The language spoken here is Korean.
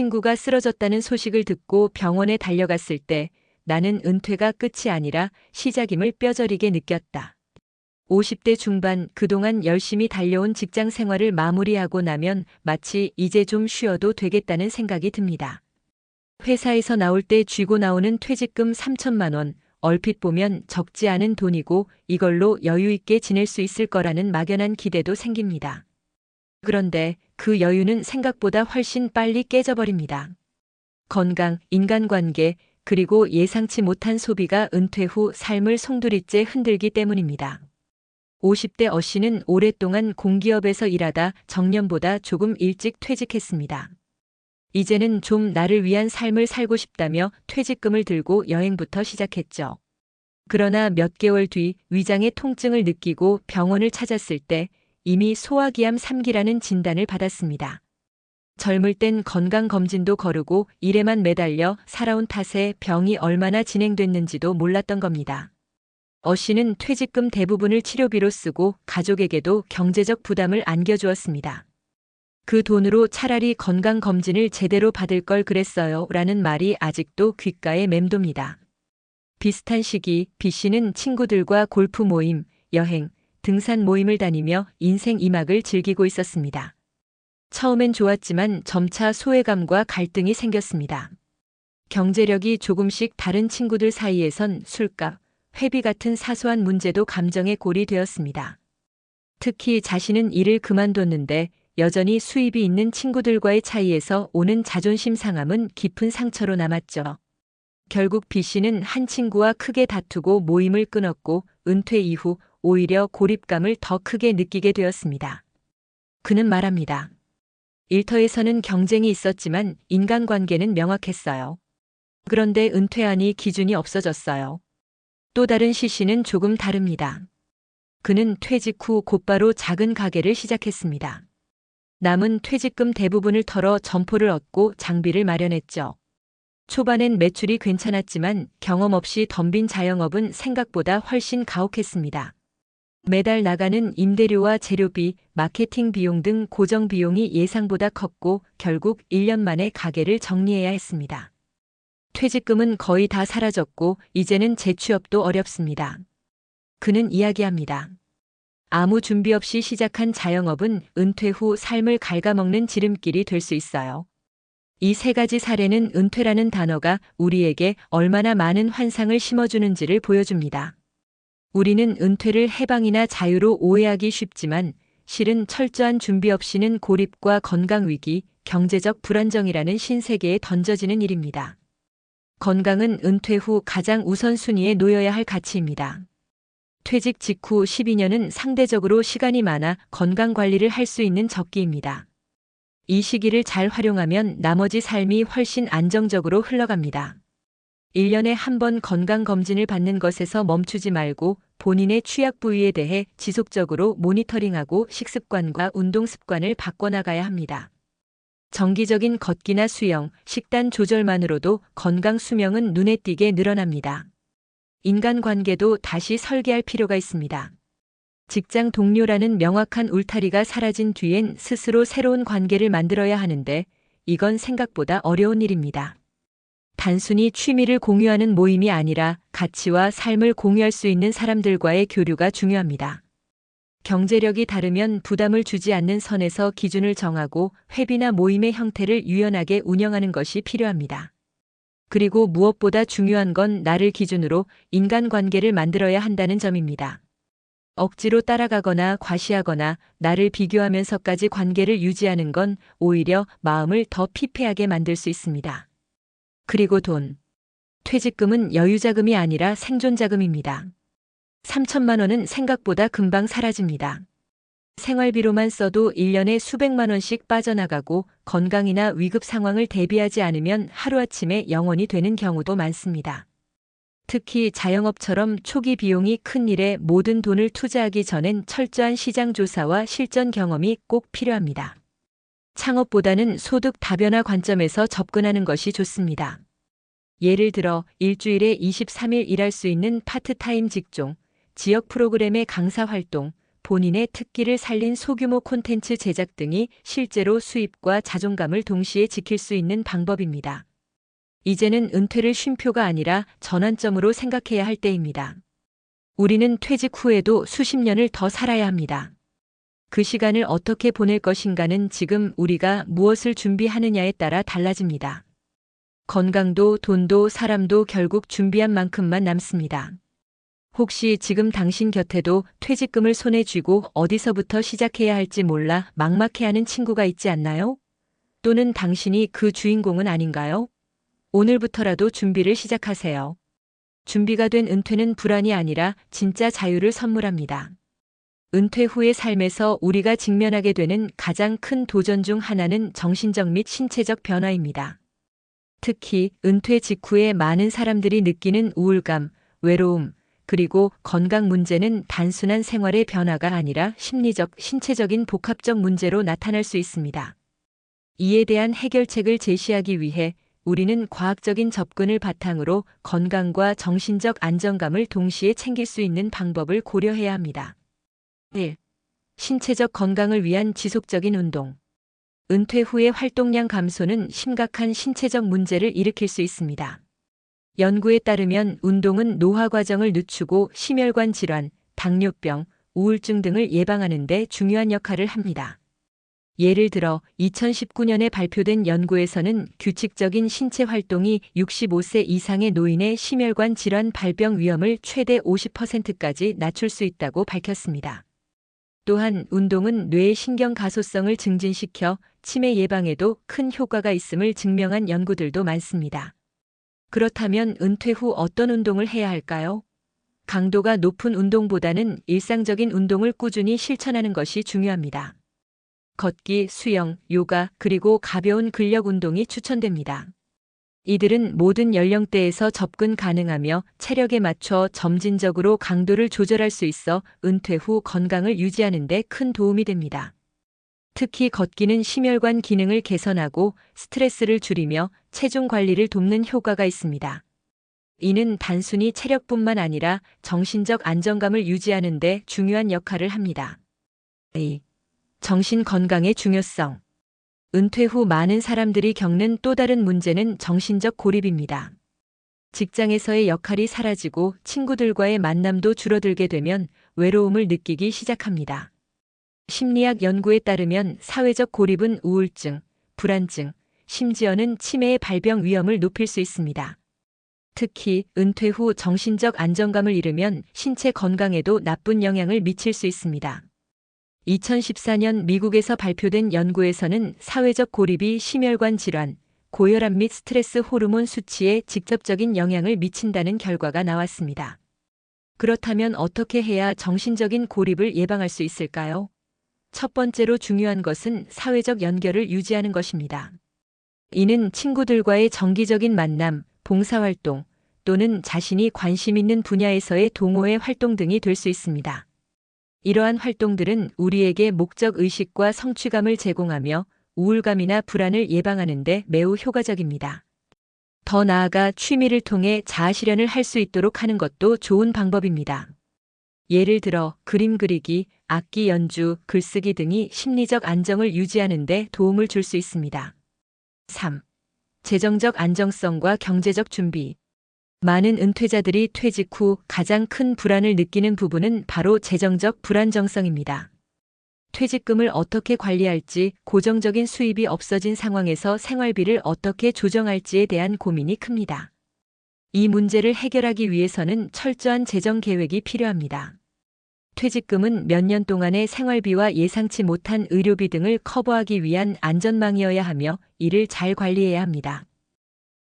친구가 쓰러졌다는 소식을 듣고 병원에 달려갔을 때 나는 은퇴가 끝이 아니라 시작임을 뼈저리게 느꼈다. 50대 중반 그동안 열심히 달려온 직장 생활을 마무리하고 나면 마치 이제 좀 쉬어도 되겠다는 생각이 듭니다. 회사에서 나올 때 쥐고 나오는 퇴직금 3천만 원, 얼핏 보면 적지 않은 돈이고 이걸로 여유 있게 지낼 수 있을 거라는 막연한 기대도 생깁니다. 그런데 그 여유는 생각보다 훨씬 빨리 깨져버립니다. 건강, 인간관계, 그리고 예상치 못한 소비가 은퇴 후 삶을 송두리째 흔들기 때문입니다. 50대 어 씨는 오랫동안 공기업에서 일하다 정년보다 조금 일찍 퇴직했습니다. 이제는 좀 나를 위한 삶을 살고 싶다며 퇴직금을 들고 여행부터 시작했죠. 그러나 몇 개월 뒤 위장의 통증을 느끼고 병원을 찾았을 때 이미 소화기암 3기라는 진단을 받았습니다. 젊을 땐 건강검진도 거르고 일에만 매달려 살아온 탓에 병이 얼마나 진행됐는지도 몰랐던 겁니다. 어 씨는 퇴직금 대부분을 치료비로 쓰고 가족에게도 경제적 부담을 안겨주었습니다. 그 돈으로 차라리 건강검진을 제대로 받을 걸 그랬어요 라는 말이 아직도 귓가에 맴돕니다. 비슷한 시기 B 씨는 친구들과 골프 모임, 여행, 등산 모임을 다니며 인생 2막을 즐기고 있었습니다. 처음엔 좋았지만 점차 소외감과 갈등이 생겼습니다. 경제력이 조금씩 다른 친구들 사이에선 술값, 회비 같은 사소한 문제도 감정의 골이 되었습니다. 특히 자신은 일을 그만뒀는데 여전히 수입이 있는 친구들과의 차이에서 오는 자존심 상함은 깊은 상처로 남았죠. 결국 B 씨는 한 친구와 크게 다투고 모임을 끊었고 은퇴 이후 오히려 고립감을 더 크게 느끼게 되었습니다. 그는 말합니다. 일터에서는 경쟁이 있었지만 인간관계는 명확했어요. 그런데 은퇴하니 기준이 없어졌어요. 또 다른 C 씨는 조금 다릅니다. 그는 퇴직 후 곧바로 작은 가게를 시작했습니다. 남은 퇴직금 대부분을 털어 점포를 얻고 장비를 마련했죠. 초반엔 매출이 괜찮았지만 경험 없이 덤빈 자영업은 생각보다 훨씬 가혹했습니다. 매달 나가는 임대료와 재료비, 마케팅 비용 등 고정 비용이 예상보다 컸고 결국 1년 만에 가게를 정리해야 했습니다. 퇴직금은 거의 다 사라졌고 이제는 재취업도 어렵습니다. 그는 이야기합니다. 아무 준비 없이 시작한 자영업은 은퇴 후 삶을 갉아먹는 지름길이 될 수 있어요. 이 세 가지 사례는 은퇴라는 단어가 우리에게 얼마나 많은 환상을 심어주는지를 보여줍니다. 우리는 은퇴를 해방이나 자유로 오해하기 쉽지만 실은 철저한 준비 없이는 고립과 건강위기, 경제적 불안정이라는 신세계에 던져지는 일입니다. 건강은 은퇴 후 가장 우선순위에 놓여야 할 가치입니다. 퇴직 직후 12년은 상대적으로 시간이 많아 건강관리를 할 수 있는 적기입니다. 이 시기를 잘 활용하면 나머지 삶이 훨씬 안정적으로 흘러갑니다. 1년에 한 번 건강검진을 받는 것에서 멈추지 말고 본인의 취약 부위에 대해 지속적으로 모니터링하고 식습관과 운동 습관을 바꿔나가야 합니다. 정기적인 걷기나 수영, 식단 조절만으로도 건강 수명은 눈에 띄게 늘어납니다. 인간관계도 다시 설계할 필요가 있습니다. 직장 동료라는 명확한 울타리가 사라진 뒤엔 스스로 새로운 관계를 만들어야 하는데 이건 생각보다 어려운 일입니다. 단순히 취미를 공유하는 모임이 아니라 가치와 삶을 공유할 수 있는 사람들과의 교류가 중요합니다. 경제력이 다르면 부담을 주지 않는 선에서 기준을 정하고 회비나 모임의 형태를 유연하게 운영하는 것이 필요합니다. 그리고 무엇보다 중요한 건 나를 기준으로 인간관계를 만들어야 한다는 점입니다. 억지로 따라가거나 과시하거나 나를 비교하면서까지 관계를 유지하는 건 오히려 마음을 더 피폐하게 만들 수 있습니다. 그리고 돈. 퇴직금은 여유자금이 아니라 생존자금입니다. 3천만 원은 생각보다 금방 사라집니다. 생활비로만 써도 1년에 수백만 원씩 빠져나가고 건강이나 위급 상황을 대비하지 않으면 하루아침에 0원이 되는 경우도 많습니다. 특히 자영업처럼 초기 비용이 큰 일에 모든 돈을 투자하기 전엔 철저한 시장 조사와 실전 경험이 꼭 필요합니다. 창업보다는 소득 다변화 관점에서 접근하는 것이 좋습니다. 예를 들어 일주일에 23일 일할 수 있는 파트타임 직종, 지역 프로그램의 강사 활동, 본인의 특기를 살린 소규모 콘텐츠 제작 등이 실제로 수입과 자존감을 동시에 지킬 수 있는 방법입니다. 이제는 은퇴를 쉼표가 아니라 전환점으로 생각해야 할 때입니다. 우리는 퇴직 후에도 수십 년을 더 살아야 합니다. 그 시간을 어떻게 보낼 것인가는 지금 우리가 무엇을 준비하느냐에 따라 달라집니다. 건강도 돈도 사람도 결국 준비한 만큼만 남습니다. 혹시 지금 당신 곁에도 퇴직금을 손에 쥐고 어디서부터 시작해야 할지 몰라 막막해하는 친구가 있지 않나요? 또는 당신이 그 주인공은 아닌가요? 오늘부터라도 준비를 시작하세요. 준비가 된 은퇴는 불안이 아니라 진짜 자유를 선물합니다. 은퇴 후의 삶에서 우리가 직면하게 되는 가장 큰 도전 중 하나는 정신적 및 신체적 변화입니다. 특히 은퇴 직후에 많은 사람들이 느끼는 우울감, 외로움, 그리고 건강 문제는 단순한 생활의 변화가 아니라 심리적, 신체적인 복합적 문제로 나타날 수 있습니다. 이에 대한 해결책을 제시하기 위해 우리는 과학적인 접근을 바탕으로 건강과 정신적 안정감을 동시에 챙길 수 있는 방법을 고려해야 합니다. 1. 신체적 건강을 위한 지속적인 운동. 은퇴 후의 활동량 감소는 심각한 신체적 문제를 일으킬 수 있습니다. 연구에 따르면 운동은 노화 과정을 늦추고 심혈관 질환, 당뇨병, 우울증 등을 예방하는 데 중요한 역할을 합니다. 예를 들어 2019년에 발표된 연구에서는 규칙적인 신체 활동이 65세 이상의 노인의 심혈관 질환 발병 위험을 최대 50%까지 낮출 수 있다고 밝혔습니다. 또한 운동은 뇌의 신경 가소성을 증진시켜 치매 예방에도 큰 효과가 있음을 증명한 연구들도 많습니다. 그렇다면 은퇴 후 어떤 운동을 해야 할까요? 강도가 높은 운동보다는 일상적인 운동을 꾸준히 실천하는 것이 중요합니다. 걷기, 수영, 요가, 그리고 가벼운 근력 운동이 추천됩니다. 이들은 모든 연령대에서 접근 가능하며 체력에 맞춰 점진적으로 강도를 조절할 수 있어 은퇴 후 건강을 유지하는 데 큰 도움이 됩니다. 특히 걷기는 심혈관 기능을 개선하고 스트레스를 줄이며 체중 관리를 돕는 효과가 있습니다. 이는 단순히 체력뿐만 아니라 정신적 안정감을 유지하는 데 중요한 역할을 합니다. 2. 정신 건강의 중요성. 은퇴 후 많은 사람들이 겪는 또 다른 문제는 정신적 고립입니다. 직장에서의 역할이 사라지고 친구들과의 만남도 줄어들게 되면 외로움을 느끼기 시작합니다. 심리학 연구에 따르면 사회적 고립은 우울증, 불안증, 심지어는 치매의 발병 위험을 높일 수 있습니다. 특히 은퇴 후 정신적 안정감을 잃으면 신체 건강에도 나쁜 영향을 미칠 수 있습니다. 2014년 미국에서 발표된 연구에서는 사회적 고립이 심혈관 질환, 고혈압 및 스트레스 호르몬 수치에 직접적인 영향을 미친다는 결과가 나왔습니다. 그렇다면 어떻게 해야 정신적인 고립을 예방할 수 있을까요? 첫 번째로 중요한 것은 사회적 연결을 유지하는 것입니다. 이는 친구들과의 정기적인 만남, 봉사활동, 또는 자신이 관심 있는 분야에서의 동호회 활동 등이 될 수 있습니다. 이러한 활동들은 우리에게 목적 의식과 성취감을 제공하며 우울감이나 불안을 예방하는 데 매우 효과적입니다. 더 나아가 취미를 통해 자아실현을 할 수 있도록 하는 것도 좋은 방법입니다. 예를 들어 그림 그리기, 악기 연주, 글쓰기 등이 심리적 안정을 유지하는 데 도움을 줄 수 있습니다. 3. 재정적 안정성과 경제적 준비. 많은 은퇴자들이 퇴직 후 가장 큰 불안을 느끼는 부분은 바로 재정적 불안정성입니다. 퇴직금을 어떻게 관리할지, 고정적인 수입이 없어진 상황에서 생활비를 어떻게 조정할지에 대한 고민이 큽니다. 이 문제를 해결하기 위해서는 철저한 재정 계획이 필요합니다. 퇴직금은 몇 년 동안의 생활비와 예상치 못한 의료비 등을 커버하기 위한 안전망이어야 하며 이를 잘 관리해야 합니다.